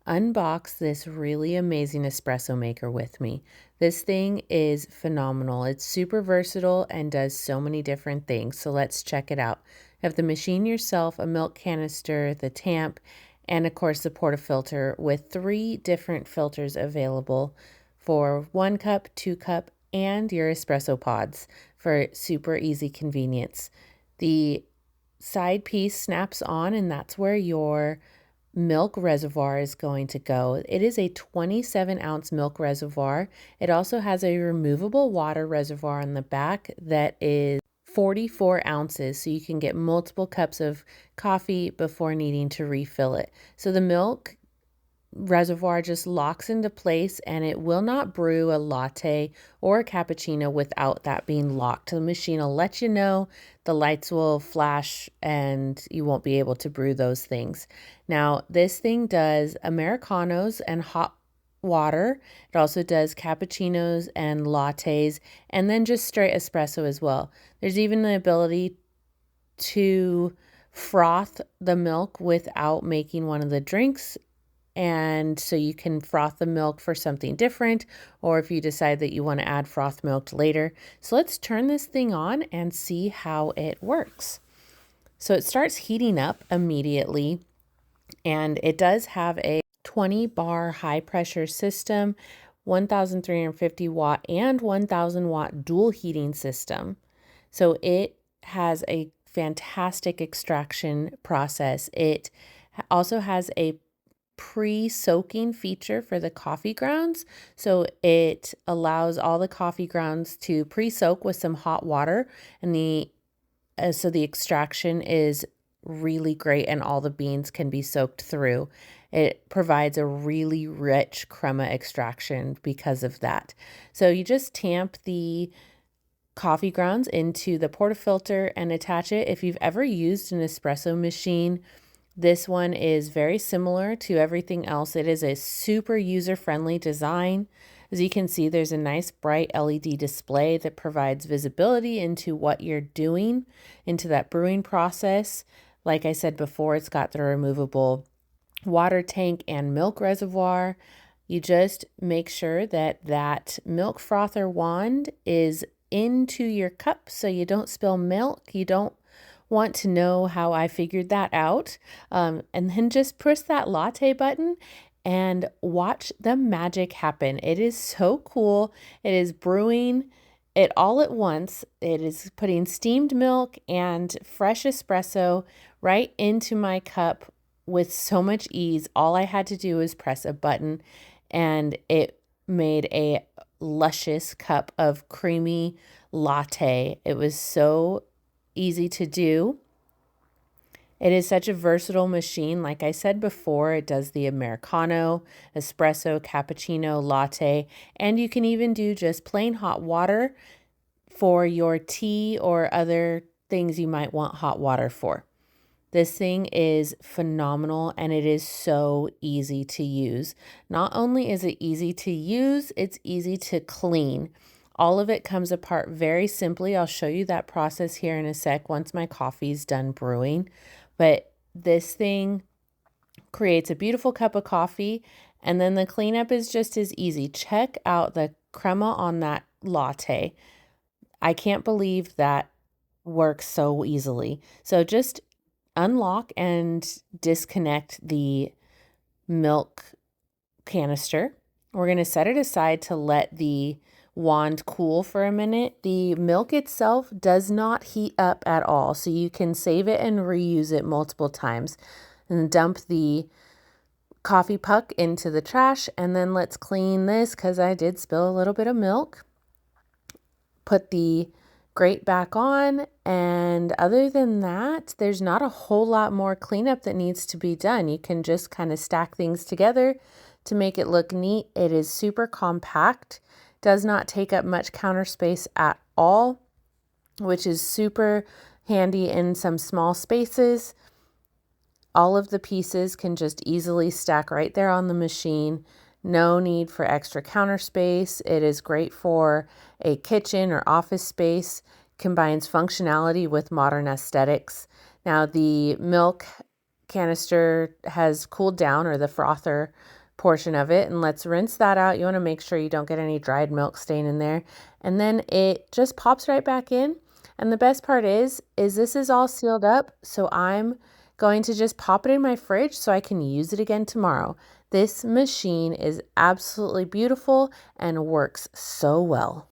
unbox this really amazing espresso maker with me. This thing is phenomenal. It's super versatile and does so many different things. So let's check it out. You have the machine yourself, a milk canister, the tamp, and of course the portafilter with 3 different filters available for 1 cup, 2 cup, and your espresso pods for super easy convenience. The side piece snaps on, and that's where your milk reservoir is going to go. It is a 27-ounce milk reservoir. It also has a removable water reservoir on the back that is 44 ounces, so you can get multiple cups of coffee before needing to refill it. So the milk reservoir just locks into place, and it will not brew a latte or a cappuccino without that being locked. The machine will let you know, the lights will flash, and you won't be able to brew those things. Now, this thing does Americanos and hot water. It also does cappuccinos and lattes, and then just straight espresso as well. There's even the ability to froth the milk without making one of the drinks, and so you can froth the milk for something different, or if you decide that you want to add froth milk later. So let's turn this thing on and see how it works. So it starts heating up immediately, and it does have a 20 bar high pressure system, 1350 watt and 1000 watt dual heating system. So it has a fantastic extraction process. It also has a pre-soaking feature for the coffee grounds. So it allows all the coffee grounds to pre-soak with some hot water, and so the extraction is really great and all the beans can be soaked through. It provides a really rich crema extraction because of that. So you just tamp the coffee grounds into the portafilter and attach it. If you've ever used an espresso machine, this one is very similar to everything else. It is a super user-friendly design. As you can see, there's a nice bright LED display that provides visibility into what you're doing, into that brewing process. Like I said before, it's got the removable water tank and milk reservoir. You just make sure that that milk frother wand is into your cup so you don't spill milk. You don't want to know how I figured that out. And then just push that latte button and watch the magic happen. It is so cool. It is brewing it all at once. It is putting steamed milk and fresh espresso right into my cup with so much ease. All I had to do was press a button, and it made a luscious cup of creamy latte. It was so easy to do. It is such a versatile machine. Like I said before, it does the Americano, espresso, cappuccino, latte, and you can even do just plain hot water for your tea or other things you might want hot water for. This thing is phenomenal, and it is so easy to use. Not only is it easy to use, it's easy to clean. All of it comes apart very simply. I'll show you that process here in a sec once my coffee's done brewing. But this thing creates a beautiful cup of coffee, and then the cleanup is just as easy. Check out the crema on that latte. I can't believe that works so easily. So just unlock and disconnect the milk canister. We're going to set it aside to let the wand cool for a minute. The milk itself does not heat up at all, so you can save it and reuse it multiple times. And dump the coffee puck into the trash, and then let's clean this because I did spill a little bit of milk. Put the grate back on, and other than that, there's not a whole lot more cleanup that needs to be done. You can just kind of stack things together to make it look neat. It is super compact, does not take up much counter space at all, which is super handy in some small spaces. All of the pieces can just easily stack right there on the machine. No need for extra counter space. It is great for a kitchen or office space. Combines functionality with modern aesthetics. Now, the milk canister has cooled down, or the frother portion of it, and let's rinse that out. You want to make sure you don't get any dried milk stain in there. And then it just pops right back in. And the best part is this is all sealed up, so I'm going to just pop it in my fridge so I can use it again tomorrow. This machine is absolutely beautiful and works so well.